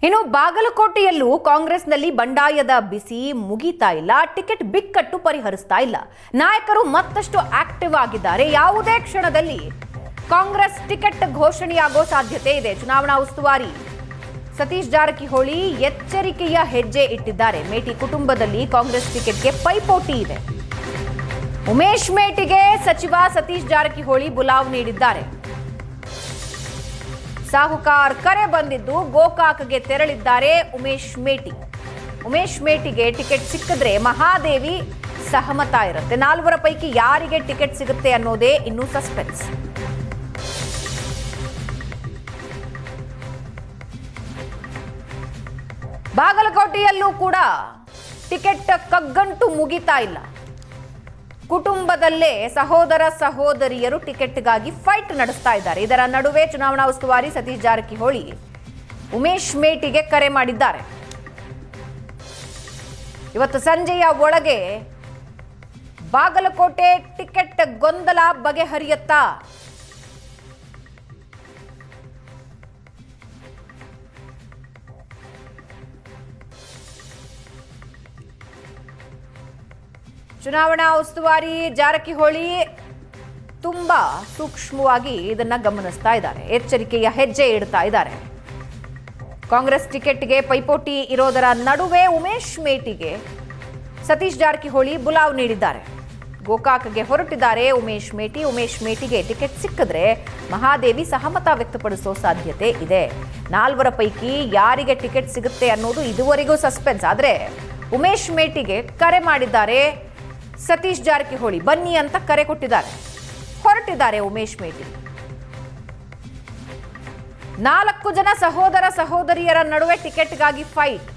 ಇನ್ನು ಬಾಗಲಕೋಟೆಯಲ್ಲೂ ಕಾಂಗ್ರೆಸ್ನಲ್ಲಿ ಬಂಡಾಯದ ಬಿಸಿ ಮುಗಿತಾ ಇಲ್ಲ. ಟಿಕೆಟ್ ಬಿಕ್ಕಟ್ಟು ಪರಿಹರಿಸ್ತಾ ಇಲ್ಲ. ನಾಯಕರು ಮತ್ತಷ್ಟು ಆಕ್ಟಿವ್ ಆಗಿದ್ದಾರೆ. ಯಾವುದೇ ಕ್ಷಣದಲ್ಲಿ ಕಾಂಗ್ರೆಸ್ ಟಿಕೆಟ್ ಘೋಷಣೆಯಾಗೋ ಸಾಧ್ಯತೆ ಇದೆ. ಚುನಾವಣಾ ಉಸ್ತುವಾರಿ ಸತೀಶ್ ಜಾರಕಿಹೊಳಿ ಎಚ್ಚರಿಕೆಯ ಹೆಜ್ಜೆ ಇಟ್ಟಿದ್ದಾರೆ. ಮೇಟಿ ಕುಟುಂಬದಲ್ಲಿ ಕಾಂಗ್ರೆಸ್ ಟಿಕೆಟ್ಗೆ ಪೈಪೋಟಿ ಇದೆ. ಉಮೇಶ್ ಮೇಟಿಗೆ ಸಚಿವ ಸತೀಶ್ ಜಾರಕಿಹೊಳಿ ಬುಲಾವ್ ನೀಡಿದ್ದಾರೆ. ಸಾಹುಕಾರ್ ಕರೆ ಬಂದಿದ್ದು ಗೋಕಾಕ್ಗೆ ತೆರಳಿದ್ದಾರೆ ಉಮೇಶ್ ಮೇಟಿಗೆ ಟಿಕೆಟ್ ಸಿಕ್ಕಿದ್ರೆ ಮಹಾದೇವಿ ಸಹಮತ ಇರುತ್ತೆ. 4 ಪೈಕಿ ಯಾರಿಗೆ ಟಿಕೆಟ್ ಸಿಗುತ್ತೆ ಅನ್ನೋದೇ ಇನ್ನೂ ಸಸ್ಪೆನ್ಸ್. ಬಾಗಲಕೋಟೆಯಲ್ಲೂ ಕೂಡ ಟಿಕೆಟ್ ಕಗ್ಗಂಟು ಮುಗಿತಾ ಇಲ್ಲ. ಕುಟುಂಬದಲ್ಲೇ ಸಹೋದರ ಸಹೋದರಿಯರು ಟಿಕೆಟ್ಗಾಗಿ ಫೈಟ್ ನಡೆಸ್ತಾ ಇದ್ದಾರೆ. ಇದರ ನಡುವೆ ಚುನಾವಣಾ ಉಸ್ತುವಾರಿ ಸತೀಶ್ ಜಾರಕಿಹೊಳಿ ಉಮೇಶ್ ಮೇಟಿಗೆ ಕರೆ ಮಾಡಿದ್ದಾರೆ. ಇವತ್ತು ಸಂಜೆಯ ಒಳಗೆ ಬಾಗಲಕೋಟೆ ಟಿಕೆಟ್ ಗೊಂದಲ ಬಗೆಹರಿಯುತ್ತಾ? ಚುನಾವಣಾ ಉಸ್ತುವಾರಿ ಜಾರಕಿಹೊಳಿ ತುಂಬಾ ಸೂಕ್ಷ್ಮವಾಗಿ ಇದನ್ನ ಗಮನಿಸ್ತಾ ಇದ್ದಾರೆ. ಎಚ್ಚರಿಕೆಯ ಹೆಜ್ಜೆ ಇಡ್ತಾ ಇದ್ದಾರೆ. ಕಾಂಗ್ರೆಸ್ ಟಿಕೆಟ್ಗೆ ಪೈಪೋಟಿ ಇರೋದರ ನಡುವೆ ಉಮೇಶ್ ಮೇಟಿಗೆ ಸತೀಶ್ ಜಾರಕಿಹೊಳಿ ಬುಲಾವ್ ನೀಡಿದ್ದಾರೆ. ಗೋಕಾಕ್ಗೆ ಹೊರಟಿದ್ದಾರೆ ಉಮೇಶ್ ಮೇಟಿಗೆ ಟಿಕೆಟ್ ಸಿಕ್ಕಿದ್ರೆ ಮಹಾದೇವಿ ಸಹಮತ ವ್ಯಕ್ತಪಡಿಸೋ ಸಾಧ್ಯತೆ ಇದೆ. 4 ಪೈಕಿ ಯಾರಿಗೆ ಟಿಕೆಟ್ ಸಿಗುತ್ತೆ ಅನ್ನೋದು ಇದುವರೆಗೂ ಸಸ್ಪೆನ್ಸ್. ಆದ್ರೆ ಉಮೇಶ್ ಮೇಟಿಗೆ ಕರೆ ಮಾಡಿದ್ದಾರೆ ಸತೀಶ್ ಜಾರಕಿಹೊಳಿ. ಬನ್ನಿ ಅಂತ ಕರೆ ಕೊಟ್ಟಿದ್ದಾರೆ. ಹೊರಟಿದ್ದಾರೆ ಉಮೇಶ್ ಮೇಟಿ. 4 ಜನ ಸಹೋದರ ಸಹೋದರಿಯರ ನಡುವೆ ಟಿಕೆಟ್ಗಾಗಿ ಫೈಟ್.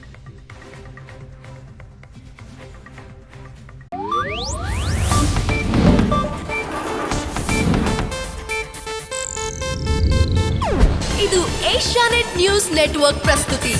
ಇದು ಏಷ್ಯಾನೆಟ್ ನ್ಯೂಸ್ ನೆಟ್ವರ್ಕ್ ಪ್ರಸ್ತುತಿ.